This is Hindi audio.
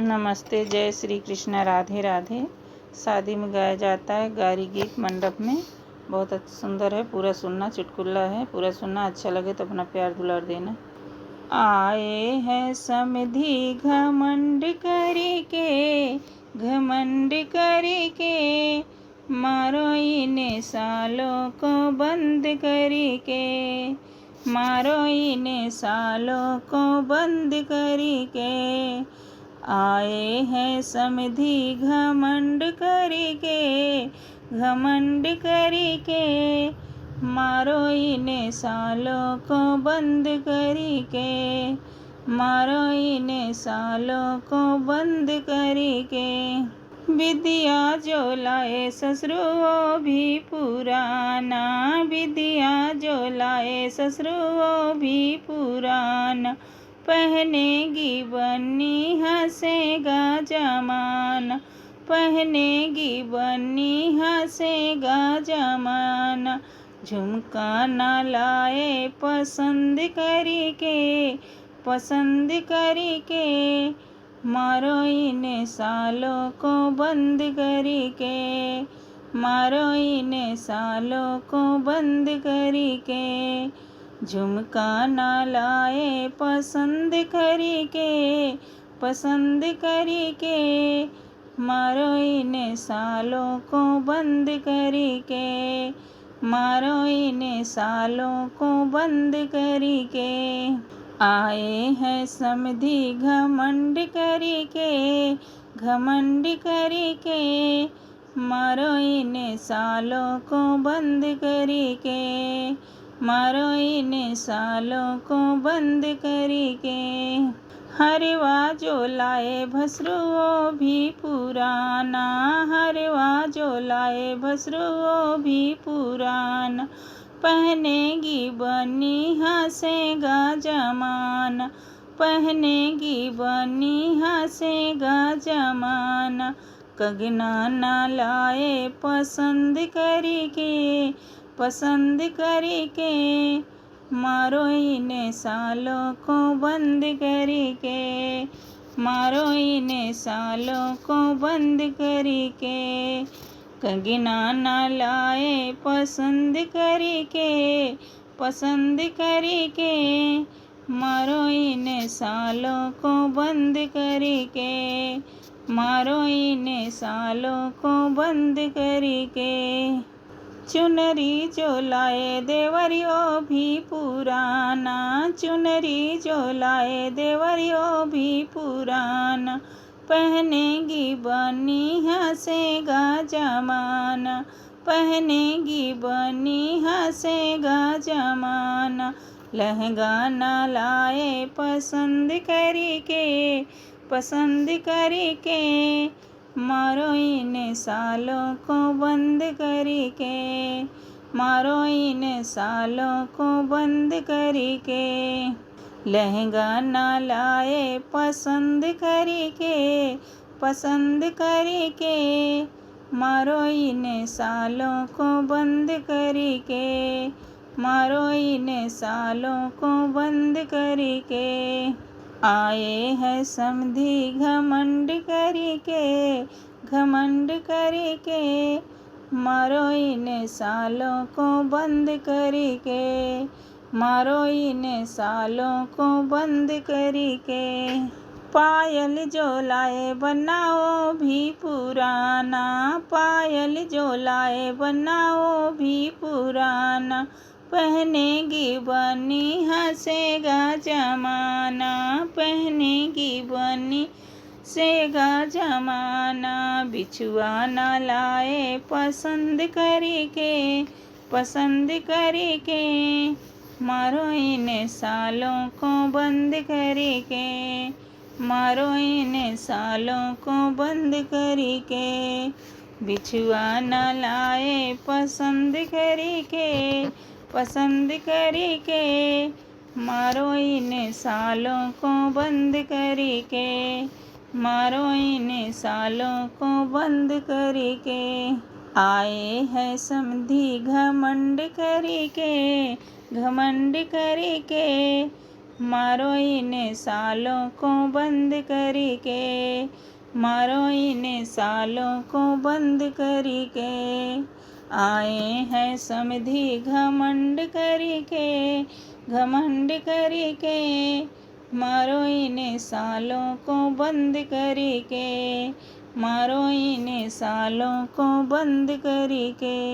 नमस्ते, जय श्री कृष्ण, राधे राधे। शादी में गाया जाता है गारी गीत मंडप में। बहुत सुंदर है, पूरा सुनना। चुटकुला है, पूरा सुनना। अच्छा लगे तो अपना प्यार दुलार देना। आए हैं समधी घमंड करके, घमंड करके, मारो इन्हें सालों को बंद करके, मारो इन्हें सालों को बंद करके। आए हैं समधी घमंड करके, घमंड करके, मारो इन्हें सालों को बंद करके, मारो इन्हें सालों को बंद करके। विद्या जो लाए ससुर वो भी पुराना, विद्या जो लाए ससुर वो भी पुराना, पहनेगी बन्नी हंसेगा जमाना, पहनेगी बन्नी हंसेगा जमाना। झुमका ना लाए पसंद करके, पसंद करके, मारो इन्हें सालों को बंद करके, मारो इन्हें सालों को बंद करके। झुमका ना लाए पसंद करके, पसंद करके, मारो इन्हें सालों को बंद करके, मारो इन्हें सालों को बंद करके। आए हैं समधी घमंड करके, घमंड करके, मारो इन्हें सालों को बंद करके, मारो इन्हें सालों को बंद करके। हरवा जो लाए भसरू वो भी पुराना, हरवा जो लाए भसरू वो भी पुराना, पहनेगी बन्नी हंसेगा जमाना, पहनेगी बन्नी हंसेगा जमाना। कंगना ना लाए पसंद करके, पसंद करके, मारो इन्हें सालों को बंद करके, मारो इन्हें सालों को बंद करके। कंगना ना लाए पसंद करके, पसंद करके, मारो इन्हें सालों को बंद करके, मारो इन्हें सालों को बंद करके। चुनरी जो लाए देवरियो भी पुराना, चुनरी जो लाए देवरियो भी पुराना, पहनेगी बन्नी हंसेगा जमाना, पहनेगी बन्नी हंसेगा जमाना। लहंगा ना लाए पसंद करके, पसंद करके, मारो इन्हें सालों को बंद करके, मारो इन्हें सालों को बंद करके। लहंगा ना लाए पसंद करके, पसंद करके, मारो इन्हें सालों को बंद करके, मारो इन्हें सालों को बंद करके। आए हैं समधी घमंड करके, घमंड करके, मारो इन्हें सालों को बंद करके, मारो इन्हें सालों को बंद करके। पायल जो लाए बनाओ भी पुराना, पायल जो लाए बनाओ भी पुराना, पहनेगी बन्नी हंसेगा जमाना, पहनेगी बन्नी हंसेगा जमाना। बिछुआ ना लाए पसंद करके, पसंद करके, मारो इन्हें सालों को बंद करके, मारो इन्हें सालों को बंद करके। बिछुआ ना लाए पसंद करके, पसंद करके, मारो इन्हें सालों को बंद करके, मारो इन्हें सालों को बंद करके। आए हैं समधी घमंड करके, घमंड करके, मारो इन सालों को बंद करके, मारो इन सालों को बंद करके, आए हैं समधी घमंड करके, घमंड करके, मारो इन सालों को बंद करके, मारो इन सालों को बंद करके।